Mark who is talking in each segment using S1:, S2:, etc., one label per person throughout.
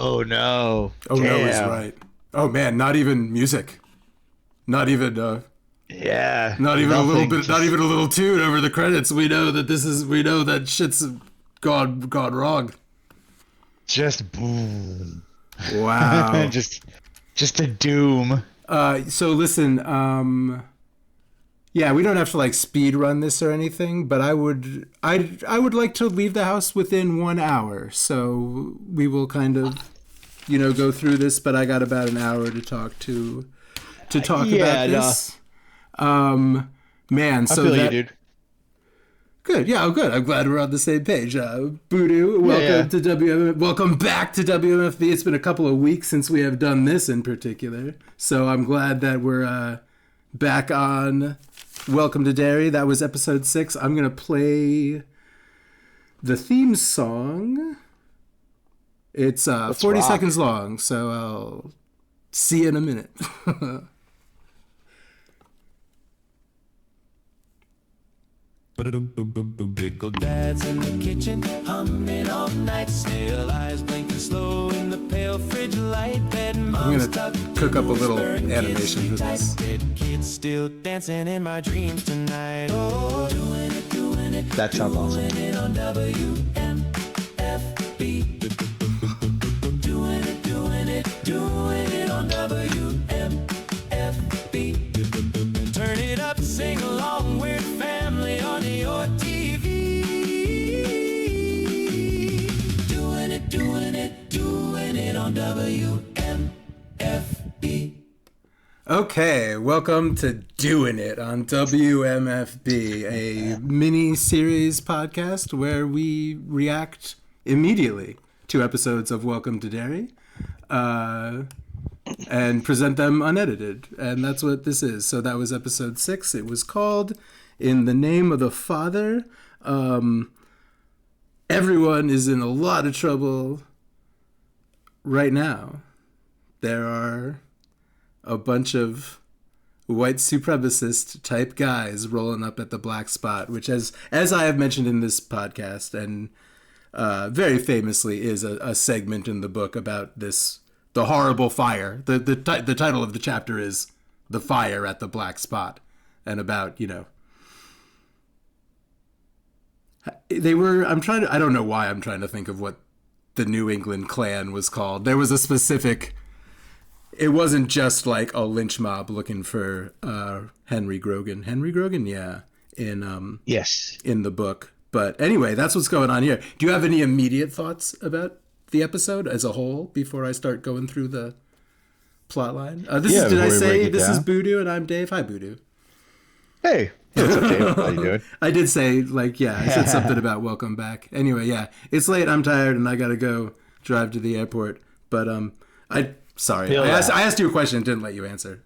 S1: Oh no.
S2: Oh no is
S1: Damn.
S2: right. Oh man, not even music. Not even
S1: Yeah.
S2: not even a little
S1: Nothing.
S2: bit, not
S1: Just
S2: even a little tune over the credits. We know that shit's gone wrong.
S1: just boom.
S2: Wow.
S1: just just a doom.
S2: So listen, yeah, we don't have to like speed run this or anything, but I would like to leave the house within 1 hour. So we will kind of, go through this, but I got about an hour to talk about
S1: Yeah, no.
S2: this. Man,
S1: I
S2: so
S1: feel you,
S2: that
S1: dude.
S2: good. Yeah, oh, good. I'm glad we're on the same page. Voodoo,
S1: Yeah, yeah.
S2: welcome back to WMFB. It's been a couple of weeks since we have done this in particular, so I'm glad that we're back on. Welcome to Dairy. That was episode 6. I'm gonna play the theme song. It's
S1: Let's
S2: 40
S1: rock.
S2: seconds long, so I'll see you in a minute.
S3: Pickle dad's in the kitchen, humming all night. Still eyes blinking slow in the pale fridge light. Bed mom's
S2: gonna cook up a little animation for this.
S3: Kids still dancing in my dreams tonight. Oh, doing it,
S1: That sounds awesome.
S3: doing it on WMFB. Doing it on WMFB. Turn it up, sing along, we're family on your TV. Doing it on WMFB.
S2: Okay, welcome to Doing It on WMFB, a mini series podcast where we react immediately to episodes of Welcome to Dairy and present them unedited. And that's what this is. So that was episode 6. It was called In the Name of the Father. Everyone is in a lot of trouble right now. There are a bunch of white supremacist type guys rolling up at the black spot, which as I have mentioned in this podcast and very famously is a segment in the book about the horrible fire. The title of the chapter is The Fire at the Black Spot, and about, they were, I don't know why I'm trying to think of what the New England Klan was called. There was a specific, it wasn't just like a lynch mob looking for Henry Grogan. Henry Grogan, yeah,
S1: Yes.
S2: in the book. But anyway, that's what's going on here. Do you have any immediate thoughts about the episode as a whole before I start going through the plot line? Did I
S1: before we
S2: say
S1: break it
S2: this is
S1: down.
S2: Voodoo and I'm Dave? Hi, Voodoo.
S1: Hey. Yeah, what's up, Dave? How you doing?
S2: I did say, I said something about welcome back. Anyway, yeah, it's late, I'm tired, and I gotta go drive to the airport. But, sorry,
S1: Feel
S2: I
S1: that.
S2: asked you a question and didn't let you answer.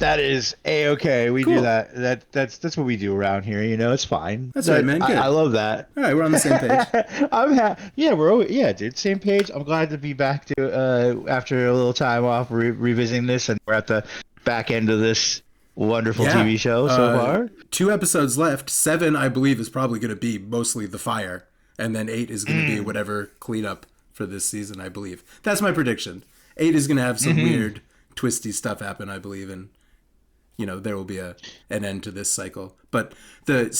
S1: That is A-okay. We
S2: Cool.
S1: do that. That's what we do around here, it's fine.
S2: That's right, man. Good.
S1: I love that.
S2: All right, we're on the same page.
S1: Yeah, dude, same page. I'm glad to be back to after a little time off revisiting this, and we're at the back end of this wonderful
S2: Yeah.
S1: TV show so far.
S2: 2 episodes left. 7, I believe, is probably going to be mostly the fire. And then 8 is going to be whatever cleanup for this season, I believe. That's my prediction. 8 is going to have some weird, twisty stuff happen, I believe. And, there will be an end to this cycle. But in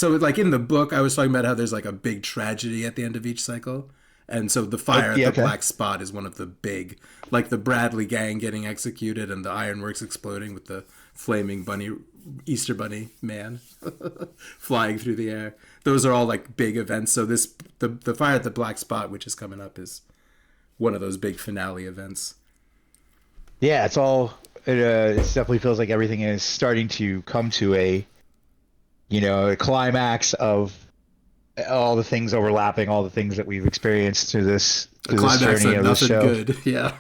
S2: the book, I was talking about how there's like a big tragedy at the end of each cycle. And so the fire
S1: yeah,
S2: at the
S1: okay.
S2: Black Spot is one of the big, like the Bradley gang getting executed and the ironworks exploding with the flaming Easter bunny man flying through the air. Those are all like big events. So the fire at the Black Spot, which is coming up, is one of those big finale events.
S1: Yeah, it definitely feels like everything is starting to come to a climax of all the things overlapping, all the things that we've experienced through this
S2: Climax
S1: journey
S2: of
S1: of this
S2: nothing
S1: show.
S2: good. Yeah.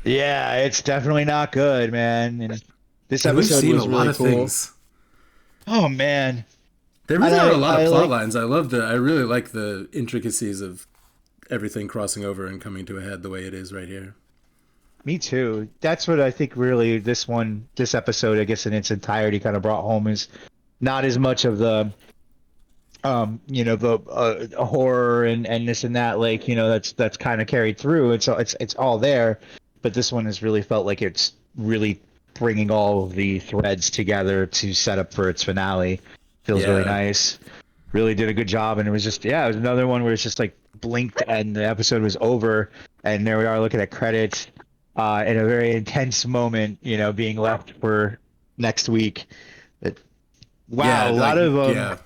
S1: Yeah, it's definitely not good, man. And this
S2: And we've
S1: episode
S2: seen
S1: was
S2: a
S1: really
S2: lot of
S1: cool.
S2: things.
S1: Oh man,
S2: There really
S1: And
S2: are a lot
S1: I
S2: of plot
S1: like-
S2: lines. I really like the intricacies of everything crossing over and coming to a head the way it is right here.
S1: me too. That's what I think really this episode, I guess in its entirety, kind of brought home is not as much of the the horror and this and that, like, that's kind of carried through. It's all there, but this one has really felt like it's really bringing all of the threads together to set up for its finale. Feels really
S2: Yeah.
S1: nice. Really did a good job, and it was just, yeah, it was another one where it's just like blinked and the episode was over, and there we are looking at credits, in a very intense moment, being left for next week. It,
S2: Yeah,
S1: wow,
S2: like yeah.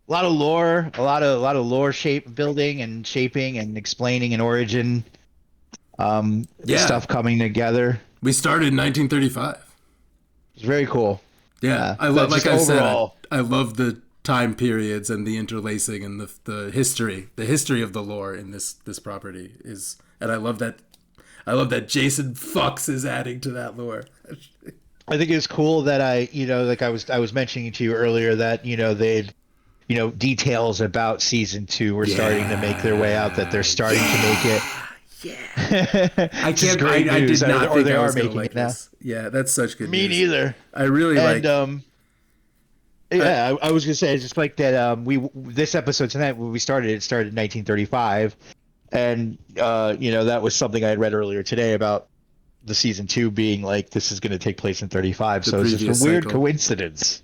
S1: a lot of lore, a lot of lore shape building and shaping and explaining an origin,
S2: Yeah.
S1: stuff coming together.
S2: We started in 1935.
S1: It's very cool.
S2: Yeah, I
S1: But
S2: love, like
S1: just
S2: I said,
S1: overall,
S2: I love the time periods and the interlacing and the history of the lore in this property is, and I love that Jason Fox is adding to that lore.
S1: I think it's cool that like I was mentioning to you earlier that they details about season 2 were starting to make their way out. That they're starting to make it.
S2: Yeah. I
S1: Which is
S2: can't.
S1: great
S2: I
S1: news.
S2: did not
S1: Or
S2: think
S1: they
S2: I
S1: are
S2: was gonna
S1: making
S2: like
S1: it now.
S2: this. Yeah, that's such good
S1: Me
S2: news.
S1: neither.
S2: I really
S1: And
S2: like.
S1: yeah, I was gonna say, it's just like that. This episode tonight, when we started, it started in 1935, and that was something I had read earlier today about the season 2 being like, this is going to take place in 35.
S2: The
S1: So it's
S2: previous
S1: just a weird
S2: cycle.
S1: coincidence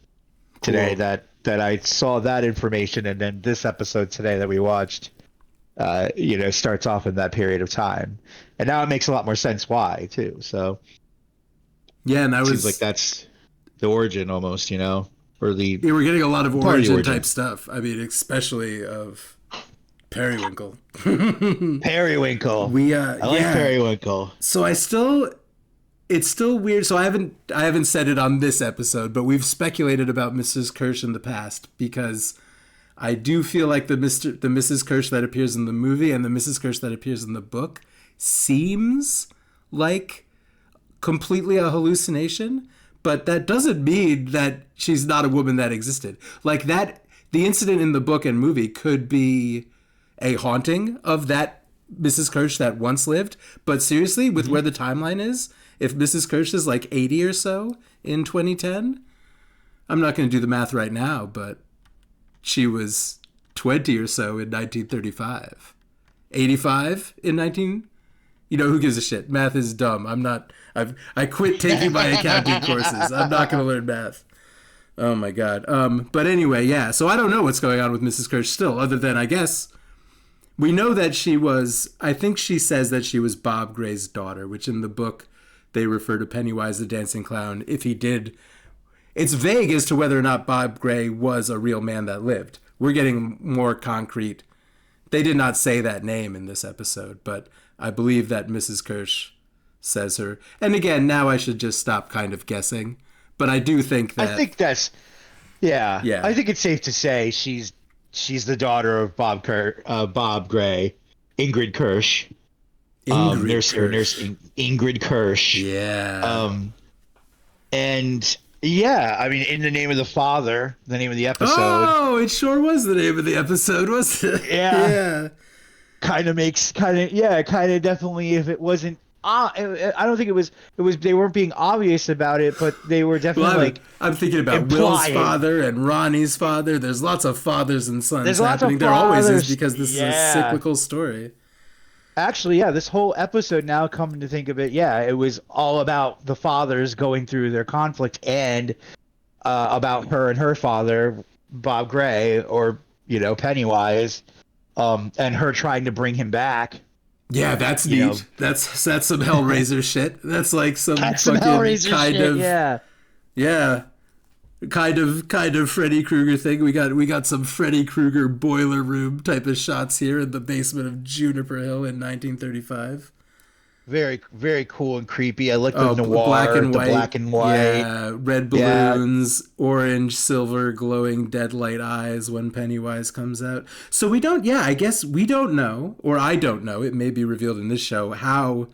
S1: today
S2: Cool.
S1: that I saw that information, and then this episode today that we watched, starts off in that period of time, and now it makes a lot more sense why too. So
S2: Yeah, and I
S1: it seems like
S2: was.
S1: that's the origin almost, or the
S2: Yeah, we're getting a lot of
S1: part of the
S2: origin
S1: origin.
S2: type stuff. I mean, especially of Periwinkle.
S1: Periwinkle. I like
S2: Yeah.
S1: Periwinkle.
S2: So it's still weird. So I haven't said it on this episode, but we've speculated about Mrs. Kirsch in the past because I do feel like the Mrs. Kirsch that appears in the movie and the Mrs. Kirsch that appears in the book seems like completely a hallucination, but that doesn't mean that she's not a woman that existed. Like that, the incident in the book and movie could be a haunting of that Mrs. Kirsch that once lived. But seriously, with where the timeline is, if Mrs. Kirsch is like 80 or so in 2010, I'm not going to do the math right now, but she was 20 or so in 1935. 85 in 19... who gives a shit? Math is dumb. I quit taking my accounting courses. I'm not going to learn math. Oh my God. But anyway, yeah. So I don't know what's going on with Mrs. Kirsch still, other than I guess we know that I think she says that she was Bob Gray's daughter, which in the book they refer to Pennywise the Dancing Clown. If he did, it's vague as to whether or not Bob Gray was a real man that lived. We're getting more concrete. They did not say that name in this episode, but I believe that Mrs. Kirsch says her. And again, now I should just stop kind of guessing. But I do think that...
S1: I think that's, yeah.
S2: Yeah.
S1: I think it's safe to say she's the daughter of Bob Gray, Ingrid Kirsch. Nurse Ingrid Kirsch.
S2: Yeah.
S1: And yeah, I mean, in the name of the father, the name of the episode.
S2: Oh, it sure was the name of the episode, wasn't it?
S1: Yeah.
S2: Yeah.
S1: Kind of definitely, if it wasn't, I don't think it was they weren't being obvious about it, but they were definitely
S2: Well, I'm thinking about Will's
S1: implying.
S2: father and Ronnie's father. There's lots of fathers and sons
S1: There's lots of
S2: happening. There always is,
S1: fathers.
S2: because this is a
S1: Yeah.
S2: cyclical story.
S1: Actually, yeah, this whole episode, now coming to think of it, yeah, it was all about the fathers going through their conflict, and about her and her father, Bob Gray, or Pennywise, and her trying to bring him back.
S2: Yeah, that's
S1: You
S2: neat.
S1: know.
S2: That's some Hellraiser shit. That's like some
S1: That's some
S2: fucking
S1: Hellraiser
S2: kind
S1: shit,
S2: of
S1: yeah.
S2: kind of Freddy Krueger thing. We got some Freddy Krueger boiler room type of shots here in the basement of Juniper Hill in 1935.
S1: Very, very cool and creepy. I like the
S2: Oh,
S1: noir,
S2: black and white.
S1: the black and white.
S2: Yeah, red
S1: Yeah.
S2: balloons, orange, silver, glowing dead light eyes when Pennywise comes out. So I guess we don't know, or I don't know, it may be revealed in this show, how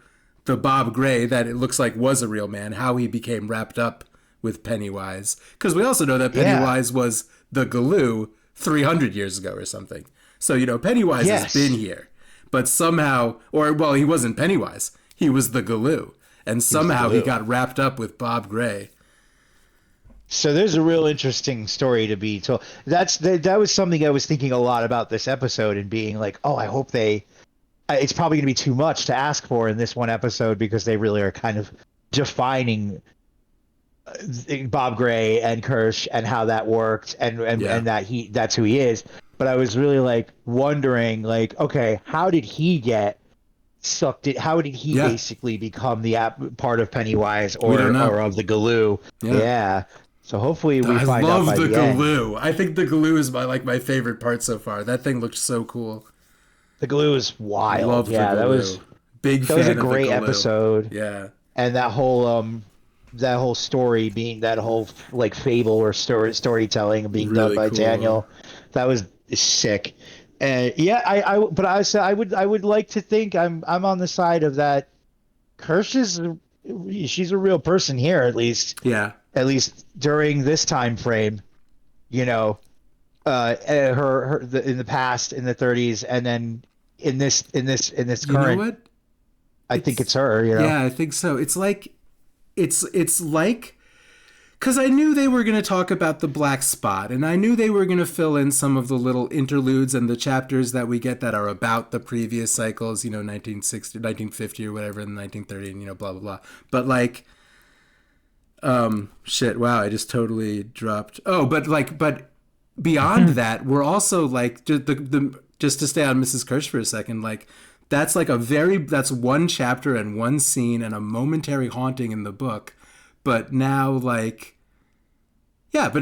S2: the Bob Gray that it looks like was a real man, how he became wrapped up with Pennywise. Because we also know that Pennywise was the Galoo 300 years ago or something. So, Pennywise
S1: Yes.
S2: has been here. But somehow, he wasn't Pennywise. He was the Galoo. And somehow he
S1: Galoo.
S2: got wrapped up with Bob Gray.
S1: So there's a real interesting story to be told. That was something I was thinking a lot about this episode and being like, oh, I hope they. It's probably going to be too much to ask for in this one episode because they really are kind of defining Bob Gray and Kirsch and how that worked
S2: Yeah.
S1: and that's who he is. But I was really like wondering like, okay, how did he get sucked in? How did he
S2: Yeah.
S1: basically become the part of Pennywise
S2: We don't know.
S1: or of the Galoo?
S2: Yeah.
S1: Yeah. So hopefully we
S2: I
S1: find out
S2: love
S1: by
S2: the
S1: the end.
S2: glue. I think the glue is my favorite part so far. That thing looked so cool.
S1: The Galoo is wild.
S2: Love the
S1: Yeah,
S2: glue. Big
S1: that was
S2: fan
S1: a
S2: of the
S1: great
S2: glue.
S1: episode.
S2: Yeah.
S1: And that whole story being that whole like fable or storytelling being done
S2: Really
S1: by
S2: cool.
S1: Daniel, that was sick. And yeah, but I said I would like to think I'm on the side of that. Kirsch is she's a real person here
S2: Yeah.
S1: at least during this time frame, you know, in the past in the 30s and then in this
S2: You know
S1: current,
S2: what?
S1: I think it's her, you know.
S2: Yeah, I think so. It's like because I knew they were going to talk about the black spot, and I knew they were going to fill in some of the little interludes and the chapters that we get that are about the previous cycles, 1960, 1950 or whatever, in 1930, and blah blah blah. But like, shit, wow, I just totally dropped. Oh, but beyond that, we're also like just to stay on Mrs. Kirsch for a second, like. That's that's one chapter and one scene and a momentary haunting in the book. But now but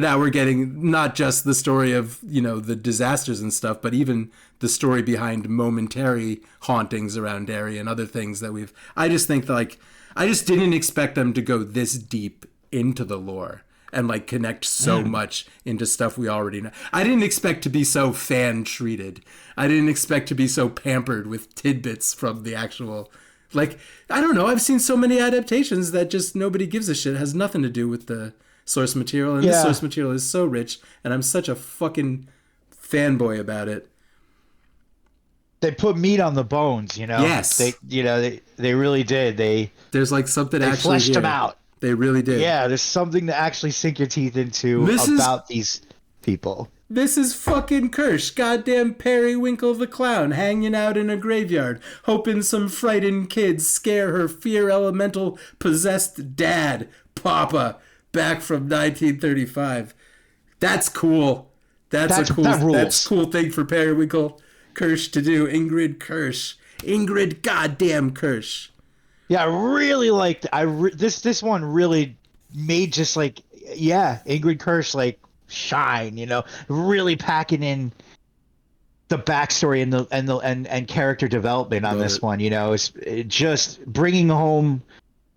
S2: now we're getting not just the story of, the disasters and stuff, but even the story behind momentary hauntings around Derry and other things that I just think I just didn't expect them to go this deep into the lore and connect so much into stuff we already know. I didn't expect to be so fan treated. I didn't expect to be so pampered with tidbits from the actual, I don't know. I've seen so many adaptations that just nobody gives a shit. It has nothing to do with the source material. And this source material is so rich, and I'm such a fucking fanboy about it.
S1: They put meat on the bones,
S2: Yes.
S1: They really did.
S2: There's something
S1: they
S2: actually
S1: fleshed
S2: here.
S1: them out.
S2: They really did.
S1: Yeah, there's something to actually sink your teeth into about these people.
S2: This is fucking Kirsch, goddamn Periwinkle the Clown, hanging out in a graveyard, hoping some frightened kids scare her fear elemental possessed dad, Papa, back from 1935. That's cool. That's a cool thing for Periwinkle Kirsch to do. Ingrid Kirsch. Ingrid goddamn Kirsch.
S1: Yeah, I really liked this one really made just Ingrid Kirsch shine, really packing in the backstory and character development on this one, it's just bringing home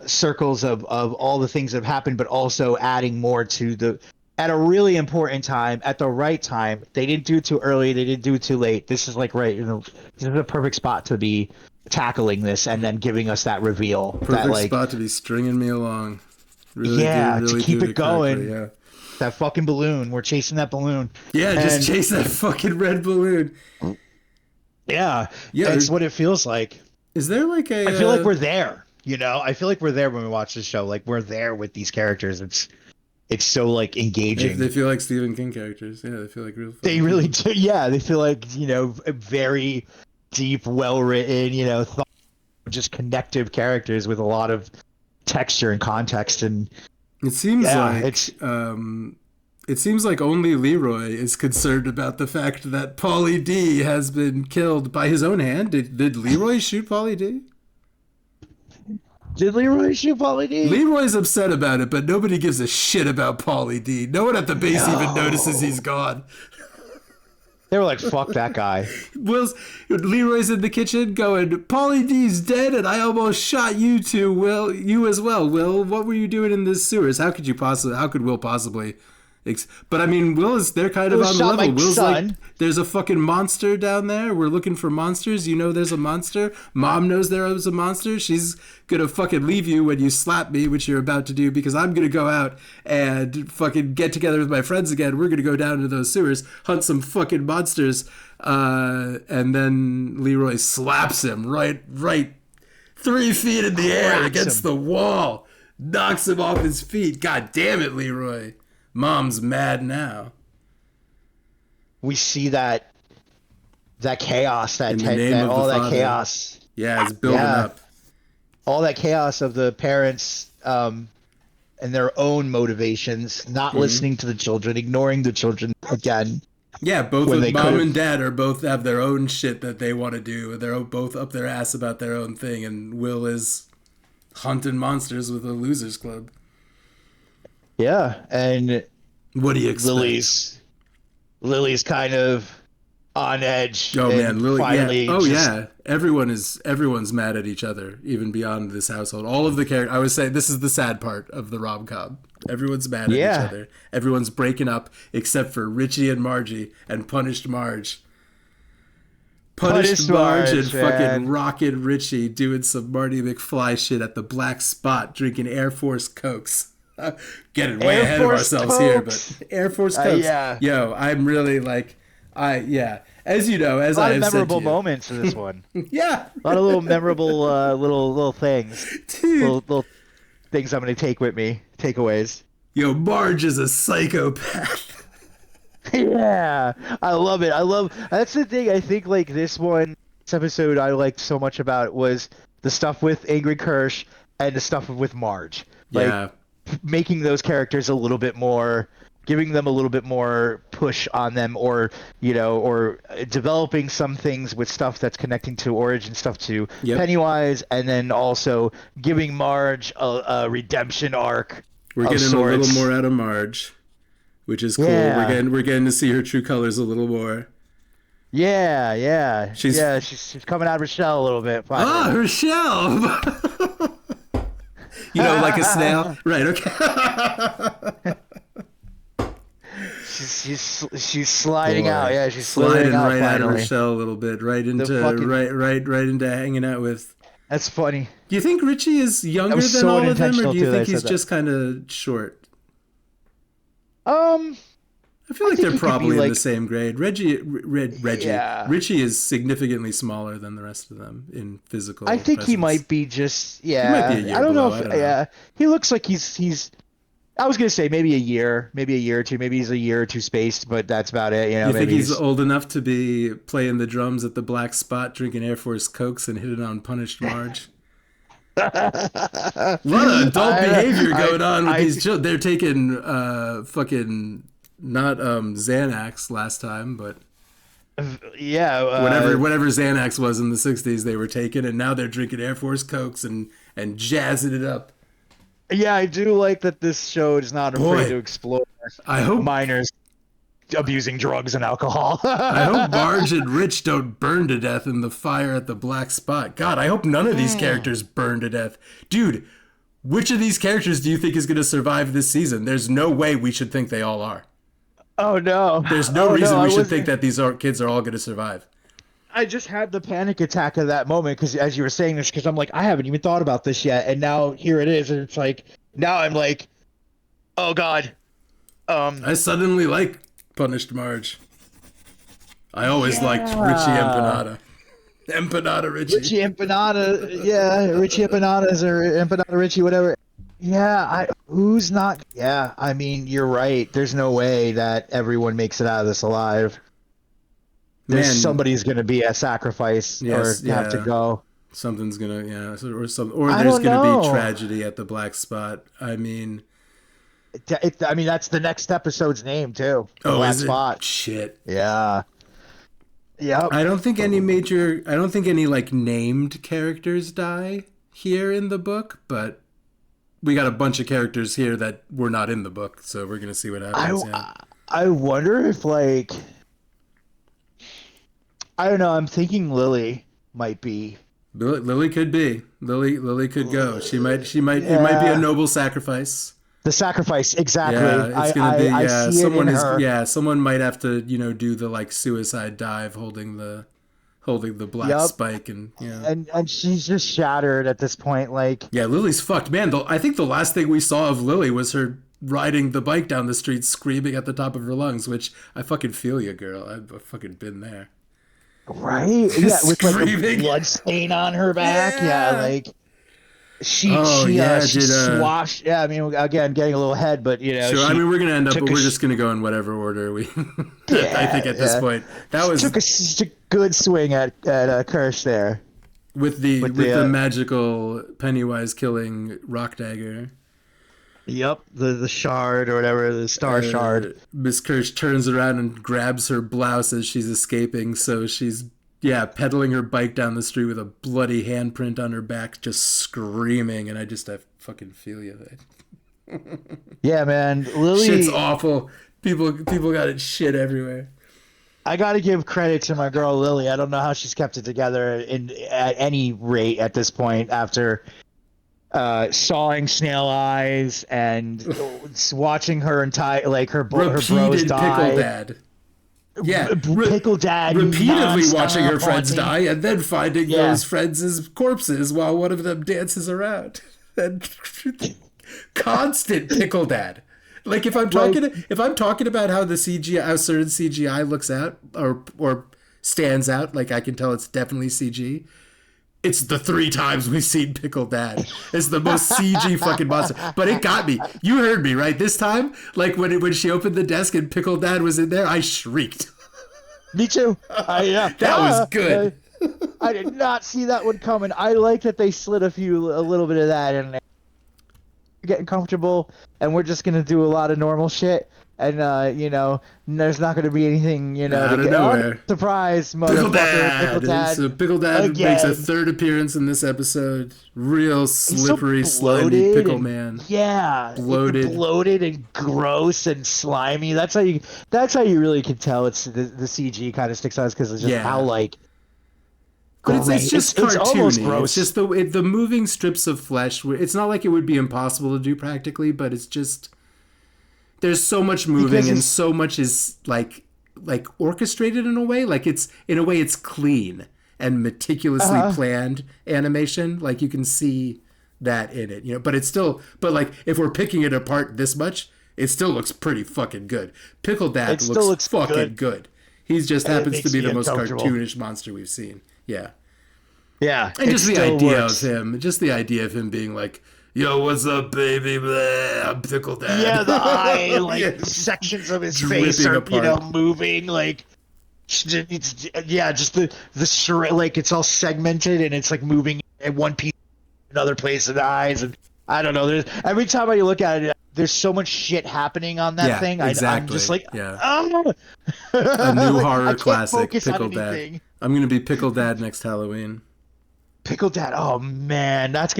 S1: circles of all the things that have happened, but also adding more to at a really important time, at the right time. They didn't do it too early, they didn't do it too late. This is this is a perfect spot to be tackling this and then giving us that reveal.
S2: Perfect spot to be stringing me along. Really
S1: to keep it going.
S2: Yeah.
S1: That fucking balloon. We're chasing that balloon.
S2: Yeah, just chase that fucking red balloon.
S1: Yeah. It's what it feels like.
S2: Is there I
S1: feel like we're there, I feel like we're there when we watch the show. We're there with these characters. It's so engaging.
S2: They feel like Stephen King characters. Yeah, they feel like real.
S1: They really do. Yeah, they feel like, very deep, well-written, just connective characters with a lot of texture and context. And
S2: it seems it seems like only Leroy is concerned about the fact that Paulie D has been killed by his own hand. Did Leroy shoot Paulie D?
S1: Did Leroy shoot Paulie D?
S2: Leroy's upset about it, but nobody gives a shit about Paulie D. No one at the base even notices he's gone.
S1: They were like, fuck that guy.
S2: Leroy's in the kitchen going, Paulie D's dead and I almost shot you too, Will. You as well, Will. What were you doing in the sewers? How could Will possibly... But I mean, they're kind of on the level. Will's son. There's a fucking monster down there. We're looking for monsters. There's a monster. Mom knows there is a monster. She's gonna fucking leave you when you slap me, which you're about to do, because I'm gonna go out and fucking get together with my friends again. We're gonna go down into those sewers, hunt some fucking monsters, and then Leroy slaps him right 3 feet in the air against the wall, knocks him off his feet. God damn it, Leroy. Mom's mad now.
S1: We see that chaos,
S2: In the name
S1: that
S2: of
S1: all
S2: the
S1: that
S2: father.
S1: chaos.
S2: Yeah, it's building
S1: Yeah.
S2: up.
S1: All that chaos of the parents and their own motivations, not listening to the children, ignoring the children again
S2: Yeah, both
S1: when
S2: of
S1: they could
S2: mom
S1: have.
S2: and dad are both have their own shit that they want to do. They're both up their ass about their own thing, and Will is hunting monsters with a losers club.
S1: Yeah, and
S2: What do you expect?
S1: Lily's kind of on edge
S2: Oh man,
S1: and
S2: Lily. Yeah.
S1: finally
S2: Oh
S1: just
S2: yeah. Everyone's mad at each other, even beyond this household. All of the characters. I would say this is the sad part of the rom com. Everyone's mad at each
S1: yeah.
S2: other. Everyone's breaking up except for Richie and Margie and Punished Marge. Punished Marge and fucking
S1: man.
S2: Rocket Richie doing some Marty McFly shit at the Black Spot, drinking Air Force Cokes. Getting way
S1: Air
S2: ahead
S1: Force
S2: of ourselves here,
S1: Cokes.
S2: but Air Force Cokes.
S1: Yeah.
S2: Yo, I'm really like, as you know, as
S1: A lot
S2: I
S1: of
S2: have said to
S1: memorable
S2: you.
S1: moments in this one.
S2: Yeah,
S1: A lot of little memorable little things.
S2: dude.
S1: Little things I'm gonna take with me. Takeaways.
S2: Yo, Marge is a psychopath.
S1: Yeah, I love it. That's the thing. I think like this episode I liked so much about was the stuff with Ingrid Kirsch and the stuff with Marge. Like
S2: Yeah,
S1: making those characters a little bit more, giving them a little bit more push on them, or or developing some things with stuff that's connecting to origin stuff to
S2: Yep.
S1: Pennywise, and then also giving Marge a redemption arc.
S2: we're
S1: of
S2: getting a
S1: sorts.
S2: little more out of Marge, which is cool.
S1: Yeah.
S2: We're getting to see her true colors a little more.
S1: Yeah.
S2: She's-
S1: She's coming out of her shell a little bit.
S2: Ah,
S1: Finally.
S2: her shell. Like a snail, right? Okay.
S1: She's sliding
S2: Boy,
S1: out. Yeah, she's
S2: sliding
S1: sliding out
S2: right out of her
S1: finally.
S2: shell a little bit, right into
S1: fucking-
S2: right into hanging out with.
S1: That's funny.
S2: Do you think Richie is younger
S1: was
S2: than
S1: so
S2: all of them, or
S1: unintentional,
S2: do you
S1: too, that
S2: think
S1: I
S2: he's
S1: said that.
S2: just kind of short? I feel
S1: I
S2: like
S1: think
S2: they're
S1: he could be,
S2: probably in
S1: like-
S2: the same grade. Reggie.
S1: Yeah.
S2: Richie is significantly smaller than the rest of them in physical.
S1: I think he
S2: presence.
S1: might be just
S2: might
S1: yeah.
S2: be a year
S1: I don't know
S2: below,
S1: if
S2: I don't know.
S1: yeah. He looks like he's. I was gonna say maybe a year or two. Maybe he's a year or two spaced, but that's about it.
S2: You think
S1: maybe
S2: he's old enough to be playing the drums at the Black Spot, drinking Air Force Cokes, and hitting on Punished Marge? A lot of adult behavior going on with these children. They're taking fucking not Xanax last time, but
S1: yeah.
S2: whatever Xanax was in the 60s they were taking, and now they're drinking Air Force Cokes and jazzing it up.
S1: Yeah, I do like that this show is not afraid
S2: Boy.
S1: to explore
S2: I hope
S1: minors abusing drugs and alcohol.
S2: I hope Marge and Rich don't burn to death in the fire at the Black Spot. God, I hope none of these characters burn to death. Dude, which of these characters do you think is going to survive this season? There's no way we should think they all are.
S1: Oh no!
S2: There's no reason
S1: I
S2: we should
S1: wasn't-
S2: think that kids are all going to survive.
S1: I just had the panic attack of that moment because as you were saying this, because I'm like, I haven't even thought about this yet, and now here it is, and it's like, now I'm like, oh god.
S2: I suddenly like Punished Marge. I always liked Richie Empanada. Empanada Richie.
S1: Richie Empanada, yeah, Richie Empanadas or Empanada Richie, whatever. Yeah, who's not? Yeah, I mean, you're right. There's no way that everyone makes it out of this alive. There's
S2: Man.
S1: somebody's gonna be a sacrifice
S2: Yes,
S1: or have to
S2: yeah.
S1: go.
S2: Something's gonna, or
S1: I
S2: there's
S1: don't
S2: gonna be
S1: know.
S2: tragedy at the Black Spot. I mean,
S1: I mean, that's the next episode's name too. The Black
S2: is it?
S1: Spot.
S2: Shit.
S1: Yeah. Yep.
S2: I don't think any like named characters die here in the book, but we got a bunch of characters here that were not in the book, so we're gonna see what happens.
S1: I wonder if like I don't know. I'm thinking Lily might be.
S2: Lily could be. Lily could go. She might. It might be a noble sacrifice.
S1: The sacrifice, exactly.
S2: Yeah, it's gonna be.
S1: I
S2: Yeah,
S1: see
S2: someone
S1: it in
S2: is.
S1: her.
S2: Yeah, someone might have to. Do the like suicide dive, holding the black
S1: Yup.
S2: spike, and yeah.
S1: And she's just shattered at this point. Like,
S2: Yeah, Lily's fucked, man. I think the last thing we saw of Lily was her riding the bike down the street, screaming at the top of her lungs. Which I fucking feel you, girl. I've fucking been there.
S1: right? Yeah, with like a
S2: Screaming.
S1: blood stain on her back. Yeah,
S2: Yeah.
S1: like. She swashed. Yeah, I mean, again, getting a little ahead, but
S2: Sure. I mean, we're gonna end up, but we're just gonna go in whatever order we. I think at this point that was
S1: took a good swing at Kirsch there
S2: with the magical Pennywise killing rock dagger.
S1: Yep, the shard or whatever, the star shard.
S2: Miss Kirsch turns around and grabs her blouse as she's escaping, so she's pedaling her bike down the street with a bloody handprint on her back, just screaming, and I fucking feel you.
S1: Yeah, man, Lily.
S2: Shit's awful. People got it shit everywhere.
S1: I got to give credit to my girl Lily. I don't know how she's kept it together at any rate at this point after sawing Snail Eyes and watching her entire her bros die.
S2: Pickle Dad. Yeah,
S1: Pickle Dad
S2: repeatedly watching her friends die and then finding those friends as corpses while one of them dances around. And constant Pickle Dad. Like if I'm talking about how the CGI, how certain CGI looks out or stands out, like I can tell it's definitely CG. It's the 3 times we've seen Pickle Dad. It's the most CG fucking monster. But it got me. You heard me, right? This time, like when she opened the desk and Pickle Dad was in there, I shrieked.
S1: Me too.
S2: That was good.
S1: I did not see that one coming. I like that they slid a little bit of that in there. Getting comfortable, and we're just gonna do a lot of normal shit. And there's not going to be anything,
S2: out of nowhere.
S1: Surprise, motherfucker! Pickle Dad.
S2: So Pickle Dad makes a 3rd appearance in this episode. Real slippery, slimy pickle man.
S1: Yeah,
S2: bloated
S1: and gross and slimy. That's how you really can tell it's the CG kind of sticks out because it's just how like.
S2: But it's just cartoony.
S1: It's almost gross.
S2: It's just the moving strips of flesh. It's not like it would be impossible to do practically, but it's just. There's so much moving and so much is like orchestrated in a way. Like it's clean and meticulously planned animation. Like you can see that in it, but it's still, but like if we're picking it apart this much, it still looks pretty fucking good. Pickle Dad looks fucking good. He just happens to be the most cartoonish monster we've seen. Yeah.
S1: Yeah.
S2: And just the idea of him being like, yo, what's up, baby? Blah, I'm Pickle Dad.
S1: Yeah, the eye, sections of his face are, moving, just the like it's all segmented and it's like moving in one piece, another place in the eyes, and I don't know. Every time I look at it, there's so much shit happening on that thing.
S2: Exactly.
S1: I'm just like,
S2: a new horror classic, Pickle Dad. I'm gonna be Pickle Dad next Halloween.
S1: Pickle Dad, oh man, that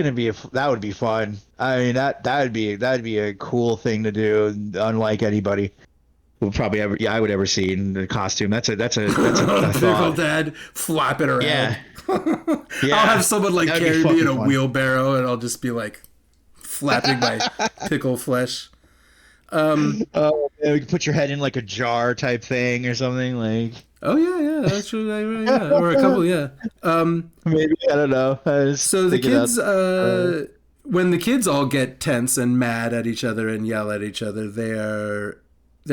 S1: would be fun. I mean, that'd be a cool thing to do, unlike anybody who probably I would ever see in the costume. That's a
S2: Pickle Dad flapping around.
S1: Yeah.
S2: I'll have someone carry me in a wheelbarrow, and I'll just be flapping my pickle flesh.
S1: You can put your head in a jar type thing or something .
S2: Oh yeah, that's true. Yeah, or a couple,
S1: Maybe, I don't know.
S2: So the kids, when the kids all get tense and mad at each other and yell at each other, they're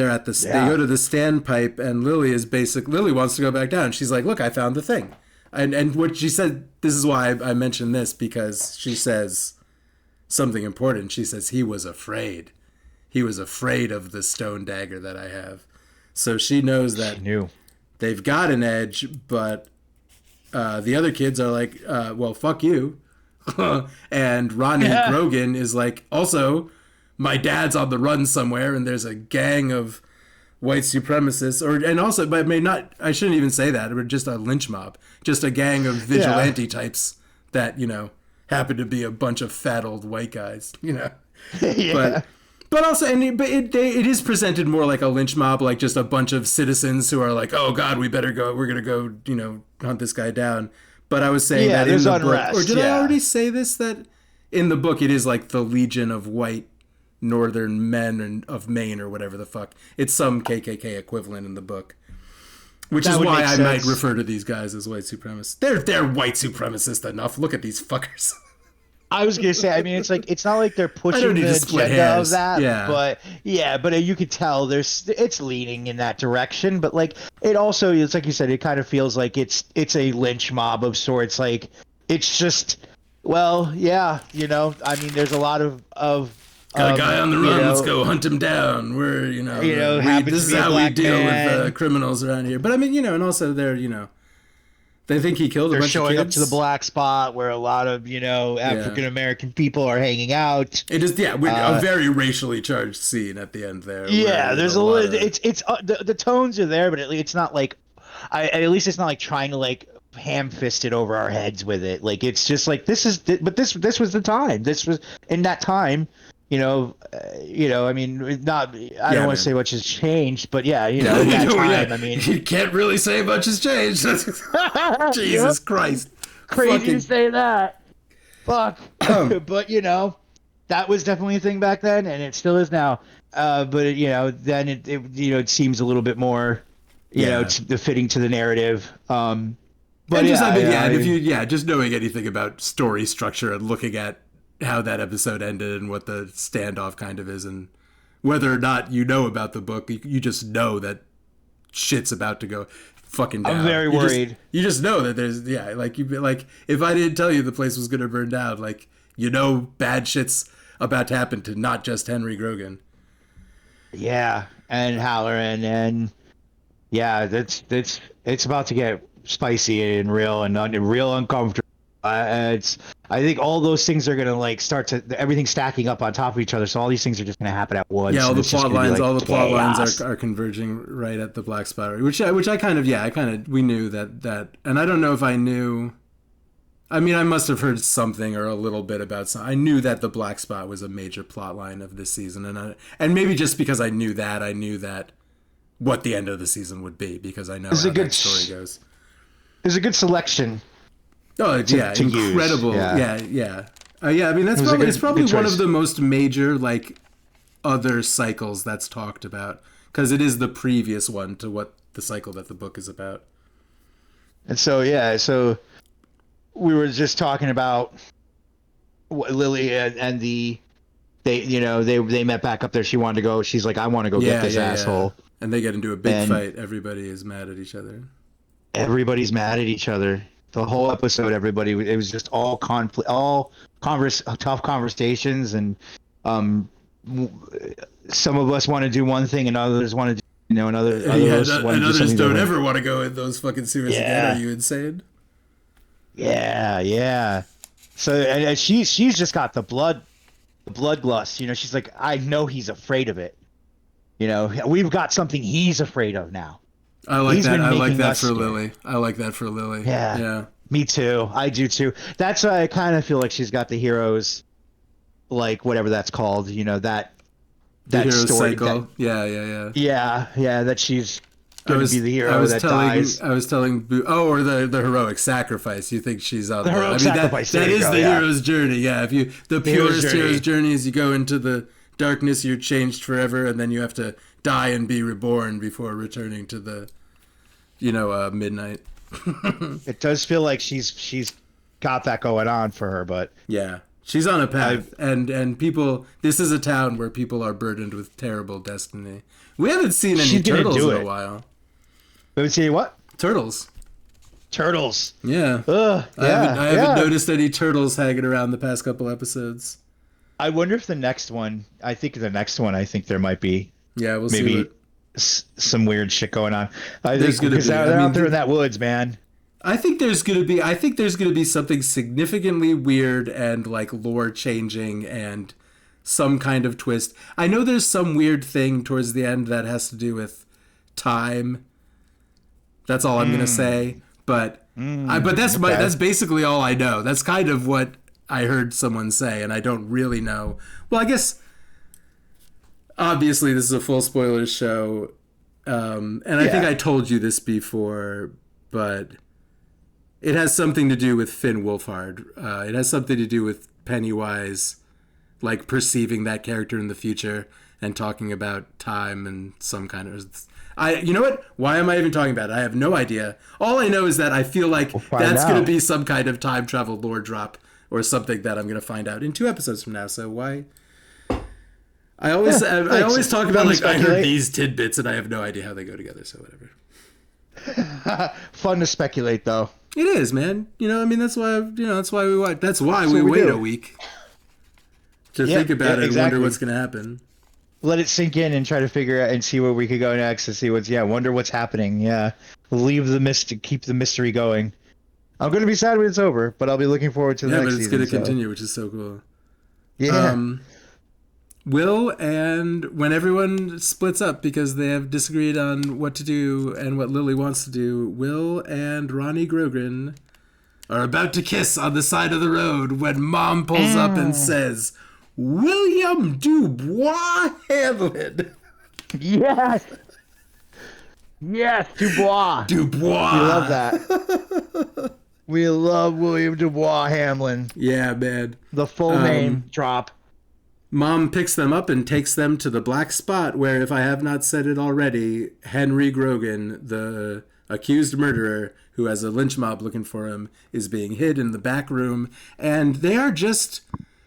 S2: at the. They go to the standpipe, and Lily wants to go back down. She's like, "Look, I found the thing," and what she said. This is why I mentioned this, because she says something important. She says he was afraid. He was afraid of the stone dagger that I have. So she knows that.
S1: She knew.
S2: They've got an edge, but the other kids are like, well, fuck you. And Ronnie Grogan is like, also, my dad's on the run somewhere, and there's a gang of white supremacists, I shouldn't even say that, but just a lynch mob, just a gang of vigilante types that, happen to be a bunch of fat old white guys, But also, it is presented more like a lynch mob, like just a bunch of citizens who are like, oh God, we better go. We're gonna go, hunt this guy down. But I was saying that in the book, or did I already say this? That in the book, it is like the Legion of White Northern Men of Maine or whatever the fuck. It's some KKK equivalent in the book, which is why I might refer to these guys as white supremacists. They're white supremacist enough. Look at these fuckers.
S1: I was gonna say, I mean, it's not like they're pushing the agenda of that, but you could tell it's leaning in that direction. But it also, it's like you said, it kind of feels like it's a lynch mob of sorts. Like it's just Well, yeah, I mean, there's a lot of
S2: Got a guy on the run. Let's
S1: know,
S2: go hunt him down. We're
S1: happens
S2: this
S1: to
S2: is
S1: be a
S2: how we
S1: black
S2: deal with
S1: man.
S2: criminals around here. But I mean, and also they think he killed a
S1: They're
S2: bunch of
S1: showing up to the
S2: kids.
S1: black spot where a lot of
S2: Yeah.
S1: African American people are hanging out.
S2: It is a very racially charged scene at the end there.
S1: Yeah,
S2: where
S1: there's a
S2: lot
S1: little.
S2: of,
S1: It's the tones are there, but it's not like, at least it's not like trying to like ham-fist it over our heads with it. Like it's just like this was the time. This was in that time. I mean, not. I don't want
S2: man.
S1: to say much has changed, but yeah, in that time. I mean,
S2: you can't really say much has changed. Jesus Christ.
S1: crazy
S2: Fucking-
S1: to say that. Fuck. But that was definitely a thing back then, and it still is now. But then it seems a little bit more, fitting to the narrative. But
S2: and just,
S1: yeah,
S2: and if just knowing anything about story structure and looking at how that episode ended and what the standoff kind of is, and whether or not you know about the book, you just know that shit's about to go fucking down.
S1: I'm very worried.
S2: You just know that there's if I didn't tell you the place was gonna burn down, bad shit's about to happen to not just Henry Grogan.
S1: Yeah, and Halloran, and yeah, it's about to get spicy and real and real uncomfortable. I think all those things are gonna start to everything stacking up on top of each other. So all these things are just gonna happen at once.
S2: Yeah, all the plot lines,
S1: chaos.
S2: are converging right at the Black Spot, which we knew that, and I don't know if I knew. I mean, I must have heard something or a little bit about some. I knew that the Black Spot was a major plot line of this season, and maybe just because I knew that what the end of the season would be, because I know how that story goes.
S1: There's a good selection.
S2: Oh yeah,
S1: to
S2: incredible.
S1: Use.
S2: Yeah. I mean, it's probably one of the most major other cycles that's talked about, because it is the previous one to what the cycle that the book is about.
S1: And so we were just talking about Lily and they met back up there. She wanted to go. She's like, I want to go get this asshole.
S2: Yeah. And they get into a big fight. Everybody is mad at each other.
S1: Everybody's mad at each other. The whole episode, it was just all conflict, tough conversations, and some of us want to do one thing and others want to do, others
S2: don't ever want to go in those fucking sewers again. Are you insane?
S1: Yeah. So and she's just got the bloodlust. She's like, I know he's afraid of it. We've got something he's afraid of now.
S2: I like that. I like that for Lily. I like that for Lily.
S1: Yeah. Me too. I do too. That's why I kind of feel like she's got the heroes, whatever that's called. That
S2: hero
S1: story.
S2: Cycle. Yeah.
S1: Yeah. That she's going to be the hero dies.
S2: I was telling or the heroic sacrifice. You think she's on
S1: the heroic sacrifice?
S2: That is the hero's journey. Yeah. If the purest hero's journey is you go into the darkness, you're changed forever, and then you have to die and be reborn before returning to the midnight.
S1: It does feel like she's got that going on for her, but
S2: yeah, she's on a path, and people. This is a town where people are burdened with terrible destiny. We haven't seen any turtles in a while.
S1: We haven't seen what?
S2: Turtles.
S1: Yeah.
S2: I haven't noticed any turtles hanging around the past couple episodes.
S1: I wonder if the next one. I think there might be.
S2: Yeah, we'll
S1: maybe
S2: see.
S1: Some weird shit going on. There's gonna be. They're out there in that woods, man.
S2: I think there's gonna be something significantly weird and lore changing and some kind of twist. I know there's some weird thing towards the end that has to do with time. That's all I'm gonna say. But that's basically all I know. That's kind of what I heard someone say, and I don't really know. Well, I guess obviously this is a full spoilers show, and I think I told you this before, but it has something to do with Finn Wolfhard. It has something to do with Pennywise, perceiving that character in the future and talking about time and some kind of. You know what? Why am I even talking about it? I have no idea. All I know is that I feel like that's going to be some kind of time travel lore drop or something that I'm going to find out in 2 episodes from now. So why? I always talk about I heard these tidbits and I have no idea how they go together. So whatever.
S1: Fun to speculate, though.
S2: It is, man. I mean, that's why that's why we wait. That's why
S1: That's
S2: we
S1: what we
S2: wait
S1: do.
S2: a week to
S1: Yeah,
S2: think about
S1: yeah,
S2: it and wonder
S1: exactly.
S2: what's going to happen.
S1: Let it sink in and try to figure out and see where we could go next and see wonder what's happening. Yeah. Leave the mystery, keep the mystery going. I'm going to be sad when it's over, but I'll be looking forward to the
S2: Yeah,
S1: next
S2: but it's
S1: season.
S2: going to
S1: So.
S2: continue, which is so cool.
S1: Yeah.
S2: Will, and when everyone splits up because they have disagreed on what to do and what Lily wants to do, Will and Ronnie Grogan are about to kiss on the side of the road when Mom pulls up and says, "William Dubois Hamlin."
S1: Yes. Yes, Dubois.
S2: Dubois.
S1: We love that. We love William Dubois Hamlin.
S2: Yeah, man.
S1: The full name drop.
S2: Mom picks them up and takes them to the black spot where, if I have not said it already, Henry Grogan, the accused murderer who has a lynch mob looking for him, is being hid in the back room. And they are just...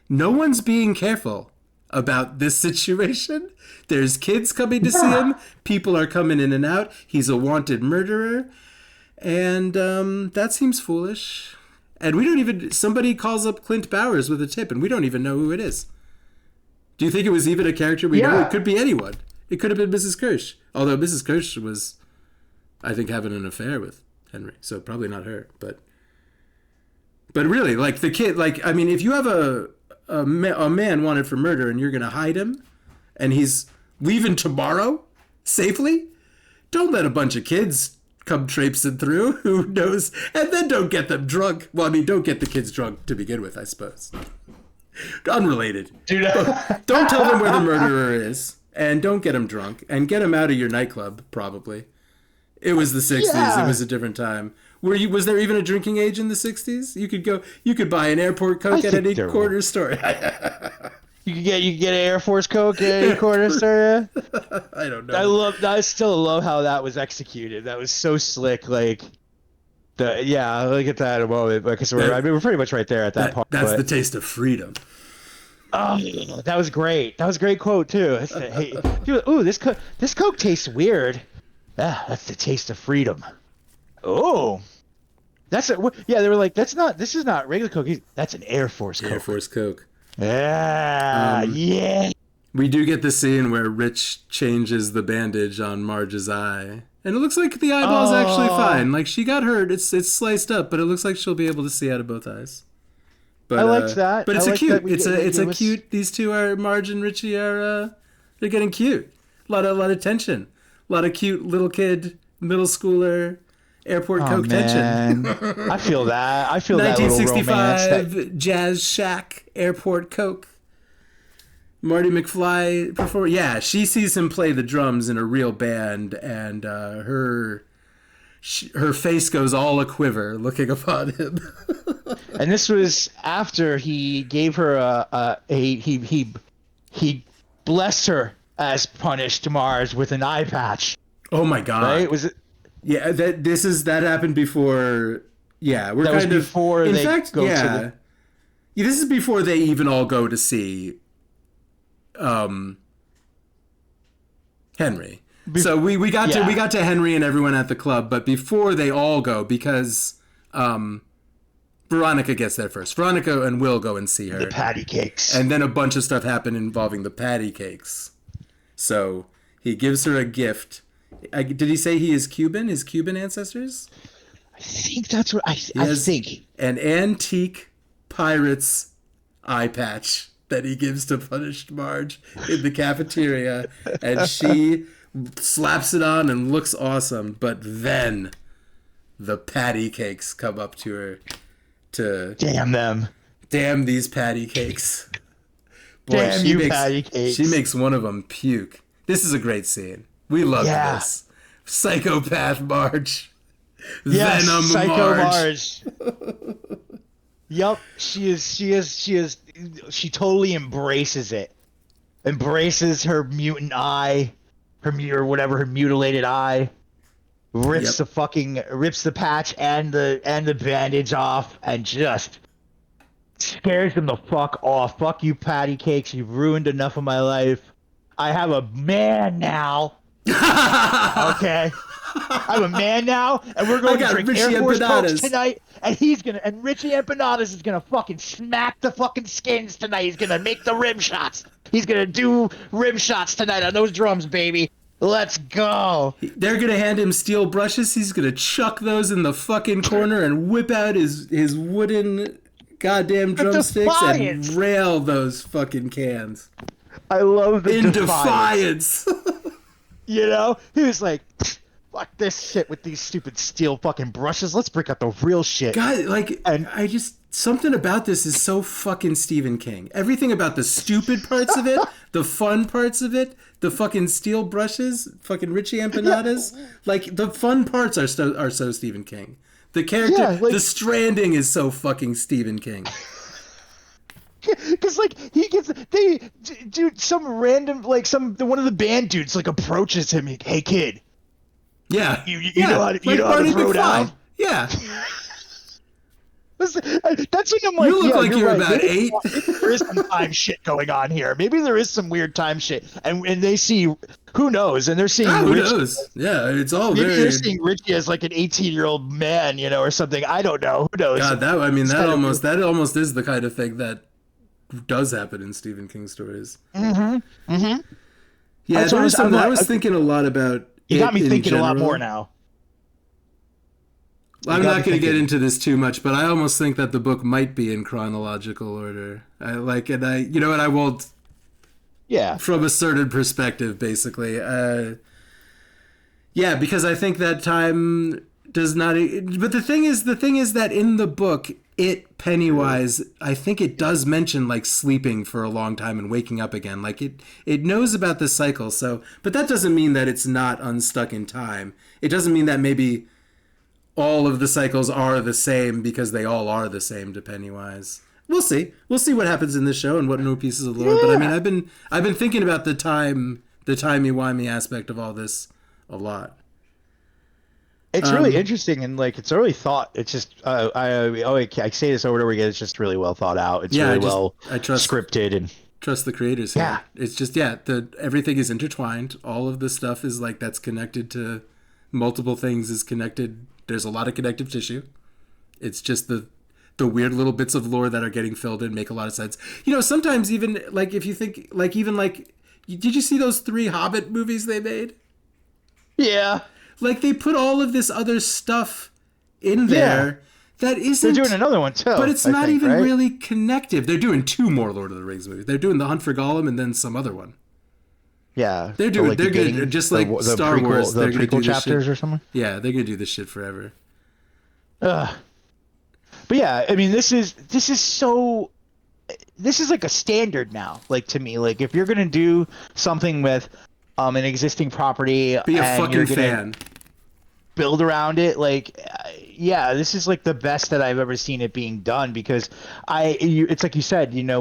S2: No one's being careful about this situation. There's kids coming to see him. People are coming in and out. He's a wanted murderer. And that seems foolish. And we don't even... Somebody calls up Clint Bowers with a tip, and we don't even know who it is. Do you think it was even a character we know? It could be anyone. It could have been Mrs. Kirsch. Although Mrs. Kirsch was, I think, having an affair with Henry. So probably not her. But really, like, the kid... Like, I mean, if you have a man wanted for murder and you're going to hide him and he's leaving tomorrow safely, don't let a bunch of kids come traipsing through. Who knows? And then don't get them drunk. Well, I mean, don't get the kids drunk to begin with, I suppose. Unrelated.
S1: Dude,
S2: Don't tell them where the murderer is, and don't get him drunk, and get him out of your nightclub, probably. It was the 60s.
S1: Yeah.
S2: It was a different time. Was there even a drinking age in the 60s? You could buy an airport Coke at any corner store.
S1: You could get an Air Force Coke at any corner store.
S2: I don't know.
S1: I still love how that was executed. That was so slick. Like, I'll get to that in a moment because we're pretty much right there at that part.
S2: That's the taste of freedom.
S1: Oh, that was great. That was a great quote too. Hey, ooh, this Coke tastes weird. Ah, that's the taste of freedom. Oh, they were like, this is not regular Coke. That's an Air Force Coke.
S2: Air Force Coke.
S1: Yeah, yeah.
S2: We do get the scene where Rich changes the bandage on Marge's eye. And it looks like the eyeball's actually fine. Like, she got hurt. It's sliced up, but it looks like she'll be able to see out of both eyes. But,
S1: I liked that.
S2: But it's cute. It's a
S1: was...
S2: cute. These two are Marge and Richie are. They're getting cute. A lot of tension. A lot of cute little kid, middle schooler, airport Coke tension.
S1: I feel that. I feel that little romance.
S2: 1965 Jazz Shack airport Coke. Marty McFly perform. Yeah, she sees him play the drums in a real band, and her face goes all a quiver looking upon him.
S1: And this was after he gave her he blessed her as punished Mars with an eye patch.
S2: Oh my god!
S1: Right? Was it?
S2: Yeah, that happened before. Yeah,
S1: that was before they go to the.
S2: Yeah, this is before they even all go to see. Henry. So we got to Henry and everyone at the club, but before they all go, because Veronica gets there first. Veronica and Will go and see her.
S1: The patty cakes.
S2: And then a bunch of stuff happened involving the patty cakes. So he gives her a gift. Did he say he is Cuban? His Cuban ancestors?
S1: I think that's what I think.
S2: An antique pirate's eye patch that he gives to punished Marge in the cafeteria, and she slaps it on and looks awesome. But then the patty cakes come up to her to
S1: damn them.
S2: Damn these patty cakes. Boy,
S1: damn you patty cakes.
S2: She makes one of them puke. This is a great scene. We love this. Psychopath Marge.
S1: Yes,
S2: Venom
S1: Psycho
S2: Marge.
S1: Yup, she totally embraces it. Embraces her mutant eye, her mutilated eye. Rips the patch and the bandage off and just scares them the fuck off. Fuck you, patty cakes. You've ruined enough of my life. I have a man now. Okay. I'm a man now, and we're going to
S2: got
S1: drink
S2: Richie
S1: Air Force Cokes
S2: empanadas.
S1: tonight, and Richie Empanadas is gonna fucking smack the fucking skins tonight. He's gonna make the rim shots. He's gonna do rim shots tonight on those drums, baby. Let's go.
S2: They're gonna hand him steel brushes. He's gonna chuck those in the fucking corner and whip out his wooden goddamn drumsticks and rail those fucking cans.
S1: I love the
S2: In
S1: defiance.
S2: defiance.
S1: You know, he was like, "Fuck this shit with these stupid steel fucking brushes. Let's break out the real shit."
S2: God, like,
S1: And-
S2: I just, something about this is so fucking Stephen King. Everything about the stupid parts of it, the fun parts of it, the fucking steel brushes, fucking Richie Empanadas, like, the fun parts are so Stephen King. The character, the stranding is so fucking Stephen King.
S1: Because like dude, some random like one of the band dudes like approaches him. Hey kid,
S2: Yeah,
S1: you know how to throw down.
S2: Yeah,
S1: That's when I'm like,
S2: you look like you're
S1: right.
S2: about 8.
S1: There is some time shit going on here. Maybe there is some weird time shit, and they see who knows, and they're seeing
S2: who
S1: Richie.
S2: knows? Yeah, it's all
S1: Maybe
S2: very.
S1: they're seeing Richie as like an 18-year-old man, you know, or something. I don't know. Who knows?
S2: God, that almost is the kind of thing that does happen in Stephen King stories.
S1: Mm-hmm. Mm-hmm.
S2: Yeah, there was something I was thinking a lot about.
S1: You got me thinking
S2: general.
S1: a lot more now.
S2: I'm not going to get into this too much, but I almost think that the book might be in chronological order. I won't.
S1: Yeah.
S2: From a certain perspective, basically. Yeah, because I think that time does not. But the thing is that in the book, Pennywise, I think it does mention like sleeping for a long time and waking up again. Like it knows about this cycle. So, but that doesn't mean that it's not unstuck in time. It doesn't mean that maybe all of the cycles are the same because they all are the same to Pennywise. We'll see. We'll see what happens in this show and what new pieces of lore. Yeah. But I mean, I've been thinking about the timey-wimey aspect of all this a lot.
S1: It's really interesting and like it's really thought. It's just I say this over and over again. It's just really well thought out. It's really scripted and
S2: trust the creators. Here. Yeah, it's just everything is intertwined. All of the stuff is like that's connected to multiple things. Is connected. There's a lot of connective tissue. It's just the weird little bits of lore that are getting filled in make a lot of sense. You know, sometimes even like if you think like even like did you see those 3 Hobbit movies they made?
S1: Yeah.
S2: Like they put all of this other stuff in there that isn't.
S1: They're doing another one too,
S2: but it's not even really connective. They're doing 2 more Lord of the Rings movies. They're doing The Hunt for Gollum and then some other one.
S1: Yeah,
S2: they're doing. They're gonna just like Star Wars.
S1: The prequel chapters or something.
S2: Yeah, they're gonna do this shit forever.
S1: But yeah, I mean, this is like a standard now. Like to me, like if you're gonna do something with an existing property,
S2: be a fucking fan.
S1: Build around it, like this is like the best that I've ever seen it being done because it's like you said, you know,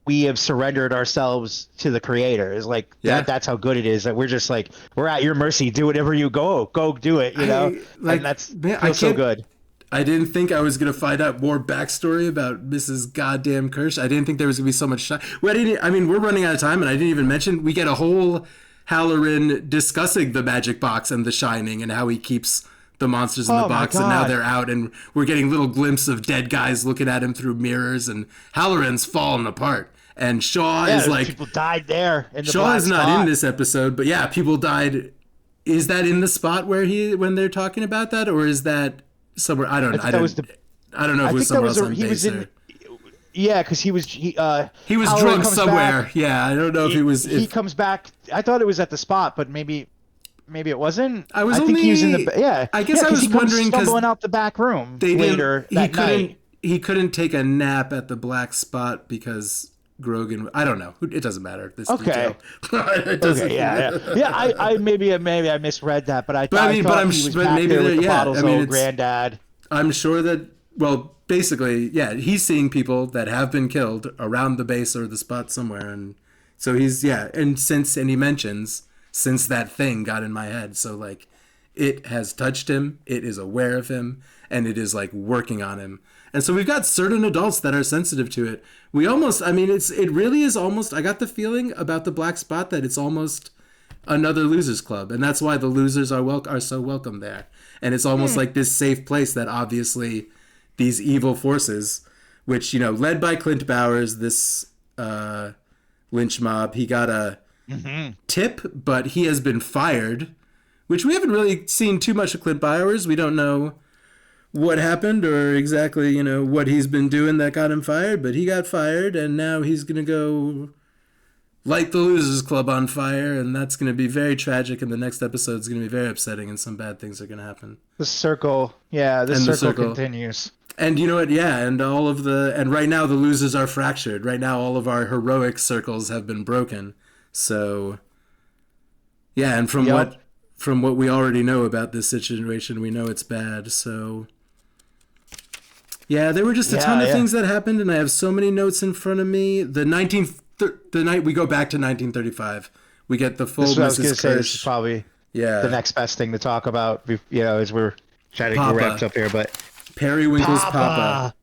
S1: we have surrendered ourselves to the creators, like that's how good it is. That we're just like we're at your mercy. Do whatever you go do it, you know. And feels so good.
S2: I didn't think I was going to find out more backstory about Mrs. Goddamn Kirsch. I didn't think there was going to be so much. We're running out of time, and I didn't even mention we get a whole Halloran discussing the magic box and the Shining and how he keeps the monsters in the box, and now they're out, and we're getting little glimpses of dead guys looking at him through mirrors, and Halloran's falling apart. And Shaw is like
S1: people died there.
S2: Shaw is not in this episode, but yeah, people died. Is that in the spot when they're talking about that, or is that somewhere? I don't know. I don't know if it was somewhere else on base.
S1: Yeah, because he was
S2: drunk somewhere. Back. Yeah, I don't know if he was.
S1: He comes back. I thought it was at the spot, but maybe it wasn't.
S2: I think he was in the. Yeah, I guess I was wondering because
S1: stumbling out the back room later that night.
S2: He couldn't take a nap at the black spot because Grogan. I don't know. It doesn't matter. This detail. It doesn't.
S1: Okay, yeah. I maybe I misread that, but I thought he was back there with the bottles of Granddad.
S2: I'm sure that. Well, basically, yeah, he's seeing people that have been killed around the base or the spot somewhere, and so he's and he mentions since that thing got in my head, so like it has touched him, it is aware of him, and it is like working on him. And so we've got certain adults that are sensitive to it. It really is almost, I got the feeling about the black spot that it's almost another losers club, and that's why the losers are so welcome there. And it's almost like this safe place that obviously these evil forces, which, you know, led by Clint Bowers, this lynch mob, he got a tip, but he has been fired, which we haven't really seen too much of Clint Bowers. We don't know what happened or exactly, you know, what he's been doing that got him fired, but he got fired, and now he's going to go light the Losers Club on fire, and that's going to be very tragic, and the next episode is going to be very upsetting, and some bad things are going to happen.
S1: The circle, the circle continues.
S2: And you know what? Yeah, and right now the losers are fractured. Right now all of our heroic circles have been broken. So, yeah, and from what we already know about this situation, we know it's bad. So, yeah, there were just a ton of things that happened, and I have so many notes in front of me. The night we go back to 1935, we get the full. This is what I was going to say.
S1: This is probably the next best thing to talk about. You know, as we're trying to get wrapped up here, but
S2: Periwinkle's Papa.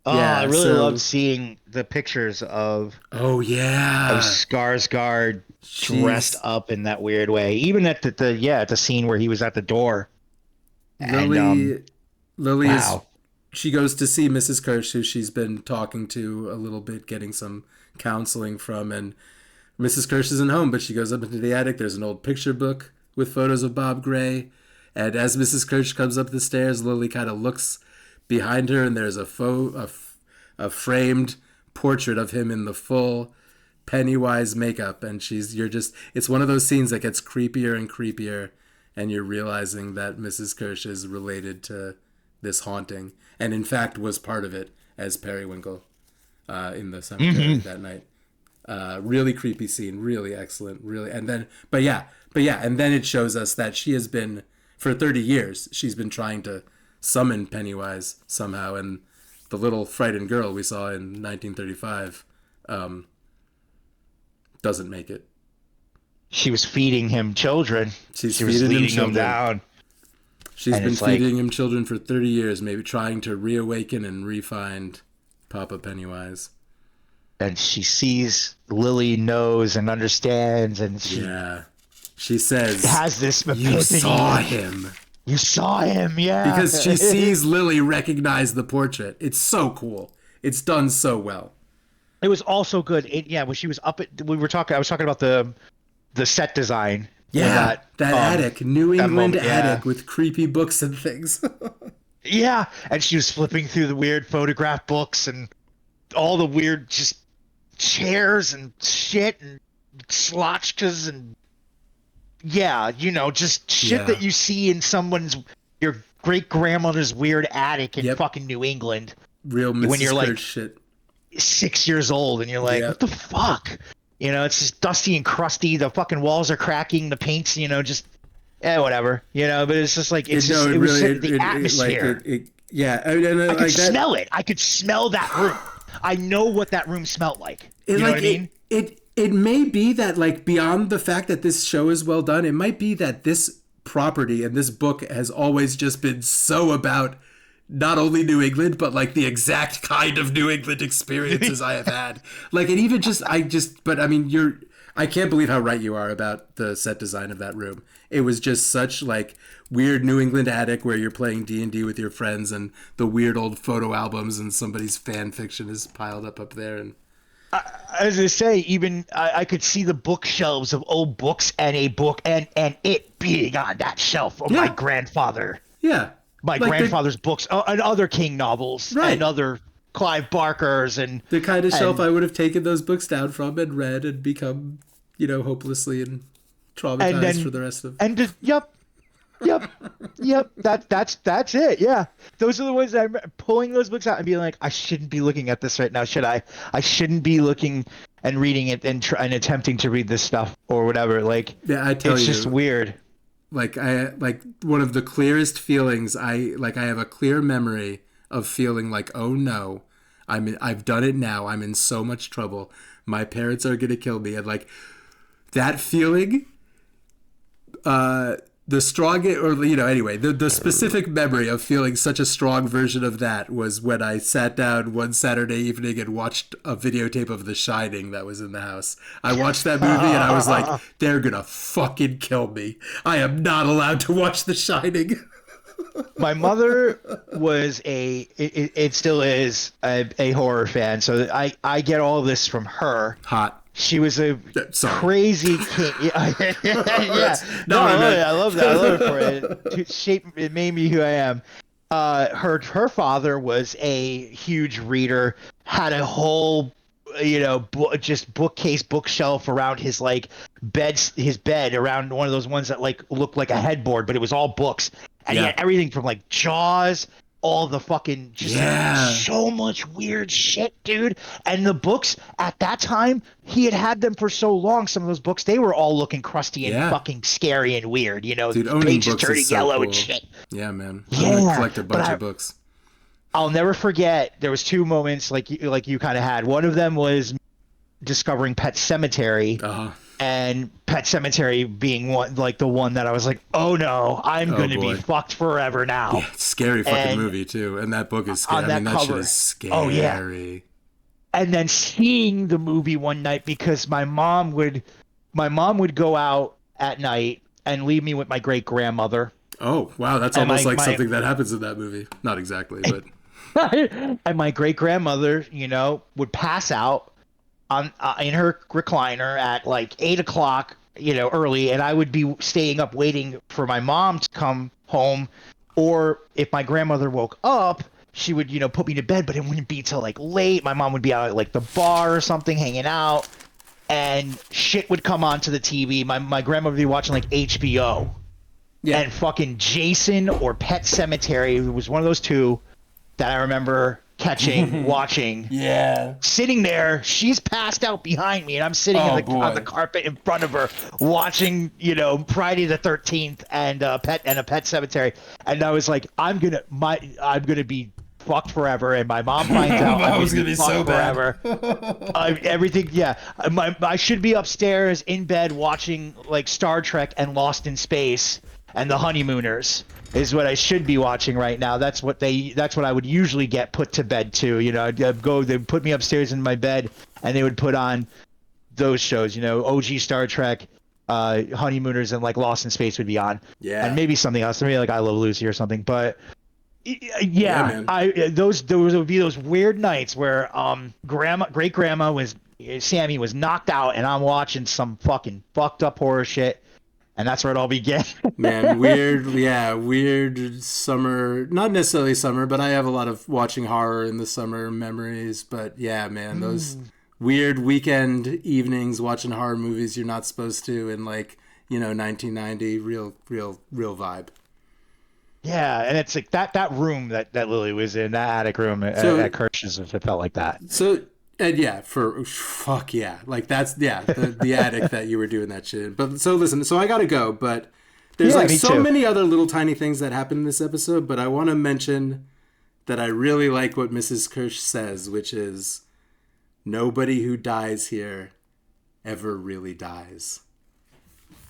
S1: Oh, yeah, I really loved seeing the pictures of.
S2: Oh yeah.
S1: Of Skarsgård dressed up in that weird way, even at the scene where he was at the door.
S2: Lily wow. She goes to see Mrs. Kirsch, who she's been talking to a little bit, getting some counseling from, and Mrs. Kirsch isn't home, but she goes up into the attic. There's an old picture book with photos of Bob Gray, and as Mrs. Kirsch comes up the stairs, Lily kind of looks behind her, and there's a framed portrait of him in the full Pennywise makeup, and it's one of those scenes that gets creepier and creepier, and you're realizing that Mrs. Kirsch is related to this haunting, and in fact was part of it as Periwinkle in the cemetery that night. Really creepy scene, really excellent, really. And then, but yeah, and then it shows us that she has been, for 30 years, she's been trying to summon Pennywise somehow, and the little frightened girl we saw in 1935 doesn't make it.
S1: She was feeding him children. She was
S2: feeding
S1: him down.
S2: She's been feeding him children for 30 years, maybe trying to reawaken and re-find Papa Pennywise.
S1: And she sees, Lily knows and understands, and
S2: she says,
S1: has this epiphany.
S2: You saw him.
S1: You saw him, yeah.
S2: Because she sees Lily recognize the portrait. It's so cool. It's done so well.
S1: It was also good. When she was up I was talking about the set design.
S2: Yeah, that attic, New England attic with creepy books and things.
S1: Yeah, and she was flipping through the weird photograph books and all the weird just chairs and shit and slotchkas and just shit that you see in your great grandmother's weird attic in fucking New England.
S2: Real Mrs.
S1: When you're like
S2: shit.
S1: 6 years old and you're like, what the fuck? You know, it's just dusty and crusty. The fucking walls are cracking. The paint's, just, whatever. But it's just like, the atmosphere. I could smell it. I could smell that room. I know what that room smelled like. You know what I mean?
S2: It may be that, like, beyond the fact that this show is well done, it might be that this property and this book has always just been so about not only New England, but like the exact kind of New England experiences I have had. Like, it even I can't believe how right you are about the set design of that room. It was just such like weird New England attic where you're playing D&D with your friends and the weird old photo albums and somebody's fan fiction is piled up there. And
S1: as I say, even I could see the bookshelves of old books and a book and it being on that shelf of my grandfather.
S2: Yeah.
S1: My grandfather's books and other King novels and other Clive Barkers and
S2: the kind of shelf I would have taken those books down from and read and become, hopelessly and traumatized for the rest of.
S1: And just, yep. That's it. Yeah, those are the ones that I'm pulling those books out and being like, I shouldn't be looking at this right now, should I? I shouldn't be looking and reading it and attempting to read this stuff or whatever. Like,
S2: I tell
S1: it's just weird.
S2: Like one of the clearest feelings I have a clear memory of feeling like, oh no, I've done it now. I'm in so much trouble. My parents are gonna kill me, and like that feeling. the strong, or anyway, the specific memory of feeling such a strong version of that was when I sat down one Saturday evening and watched a videotape of The Shining that was in the house. I watched that movie and I was like, they're gonna fucking kill me. I am not allowed to watch The Shining.
S1: My mother was it still is a horror fan, so I get all this from her.
S2: Hot.
S1: She was a crazy kid. Yeah.
S2: No,
S1: I love that. I love it for it. It made me who I am. Her father was a huge reader, had a whole just bookshelf around his bed around one of those ones that like looked like a headboard, but it was all books. And he had everything from like Jaws, all the fucking so much weird shit, dude. And the books at that time, he had them for so long. Some of those books, they were all looking crusty and fucking scary and weird. Dude,
S2: owning
S1: pages
S2: books
S1: turning
S2: is so
S1: yellow
S2: cool.
S1: and shit.
S2: Yeah, man. I'm gonna collect a bunch of books.
S1: I'll never forget. There was two moments like you kind of had. One of them was discovering Pet Sematary. And Pet Cemetery being the one that I was like, oh no, I'm going to be fucked forever now.
S2: Yeah, scary fucking movie too, and that book is scary. That shit is scary.
S1: Oh yeah. And then seeing the movie one night because my mom would go out at night and leave me with my great grandmother.
S2: Oh wow, that's almost like something that happens in that movie. Not exactly, but.
S1: And my great grandmother, would pass out in her recliner at like 8 o'clock, early, and I would be staying up waiting for my mom to come home, or if my grandmother woke up, she would, put me to bed, but it wouldn't be till like late. My mom would be out at like the bar or something, hanging out, and shit would come onto the TV. My grandmother would be watching like HBO, and fucking Jason or Pet Cemetery. It was one of those two that I remember watching, sitting there. She's passed out behind me, and I'm sitting on the carpet in front of her, watching, Friday the 13th and a Pet Cemetery, and I was like, I'm gonna be fucked forever, and my mom finds out I'm gonna be fucked so forever. I should be upstairs in bed watching like Star Trek and Lost in Space and The Honeymooners. Is what I should be watching right now. That's what I would usually get put to bed to. They'd put me upstairs in my bed and they would put on those shows, OG Star Trek, Honeymooners, and like Lost in Space would be on. Yeah. And maybe something else, maybe like I Love Lucy or something. But man. There would be those weird nights where great grandma Sammy was knocked out and I'm watching some fucking fucked up horror shit. And that's where it all began.
S2: Man, weird summer, not necessarily summer, but I have a lot of watching horror in the summer memories. But yeah, man, those weird weekend evenings watching horror movies you're not supposed to in 1990, real vibe.
S1: Yeah, and it's like that room that Lily was in, that attic room at Kirsch's, it felt like that.
S2: So... And like that's the attic that you were doing that shit. But so listen, so I gotta go, but there's many other little tiny things that happen in this episode, but I want to mention that I really like what Mrs. Kirsch says, which is nobody who dies here ever really dies.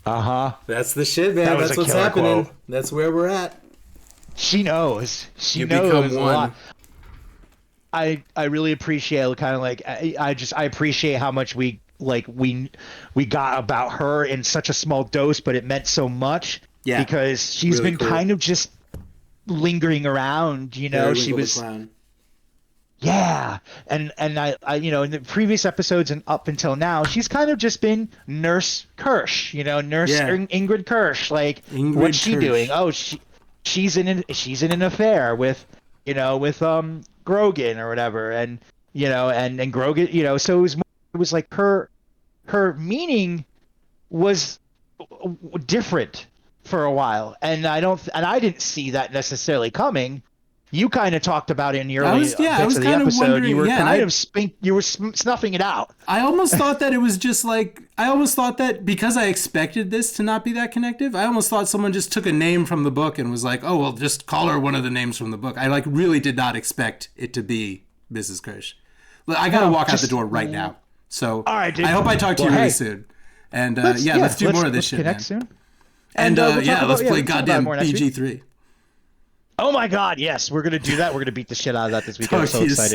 S2: That's the shit, man. That's what's happening. Quote. That's where we're at.
S1: She knows. She knows a lot. I really appreciate kind of like I appreciate how much we got about her in such a small dose, but it meant so much. Yeah, because she's really been kind of just lingering around. She was. Yeah, and I in the previous episodes and up until now, she's kind of just been Nurse Kirsch. Ingrid Kirsch. Like, what's she doing? Oh, she's in an affair with Grogan or whatever, and Grogan, so it was like her meaning was different for a while, and I didn't see that necessarily coming. You kind of talked about it in the early bits of the episode. You were snuffing it out.
S2: I almost thought that it was just like, I almost thought that because I expected this to not be that connective, I almost thought someone just took a name from the book and was like, oh, well, just call her one of the names from the book. I really did not expect it to be Mrs. Kirsch. I got to walk out the door right now. So all right, dude. I hope I talk to you really soon. And let's do more of this shit,
S1: connect
S2: man.
S1: Soon.
S2: And
S1: we'll talk
S2: yeah, let's
S1: about-
S2: play
S1: we'll talk about it
S2: goddamn
S1: more next week.
S2: BG3.
S1: Oh my God, yes, we're gonna do that. We're gonna beat the shit out of that this weekend. I'm
S2: Talk
S1: so
S2: to you
S1: excited.